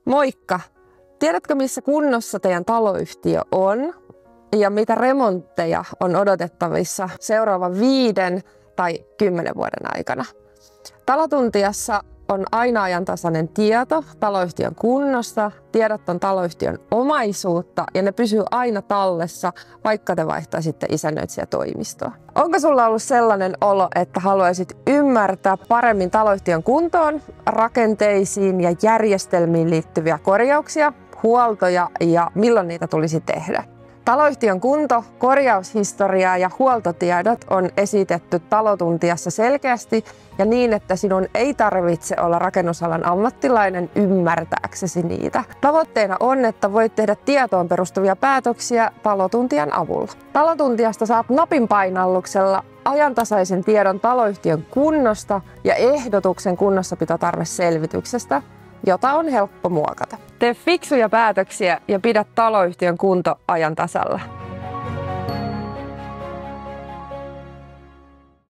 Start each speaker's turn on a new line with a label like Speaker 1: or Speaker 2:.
Speaker 1: Moikka! Tiedätkö, missä kunnossa teidän taloyhtiö on ja mitä remontteja on odotettavissa seuraavan 5 tai 10 vuoden aikana? Talotuntiassa on aina ajantasainen tieto taloyhtiön kunnosta, tiedot on taloyhtiön omaisuutta ja ne pysyy aina tallessa, vaikka te vaihtaisitte isännöitsijätoimistoa. Onko sulla ollut sellainen olo, että haluaisit ymmärtää paremmin taloyhtiön kuntoon, rakenteisiin ja järjestelmiin liittyviä korjauksia, huoltoja ja milloin niitä tulisi tehdä? Taloyhtiön kunto, korjaushistoria ja huoltotiedot on esitetty Talotuntiassa selkeästi ja niin, että sinun ei tarvitse olla rakennusalan ammattilainen ymmärtääksesi niitä. Tavoitteena on, että voit tehdä tietoon perustuvia päätöksiä Talotuntian avulla. Talotuntiasta saat napin painalluksella ajantasaisen tiedon taloyhtiön kunnosta ja ehdotuksen kunnossapitotarveselvityksestä, jota on helppo muokata. Tee fiksuja päätöksiä ja pidä taloyhtiön kunto ajan tasalla.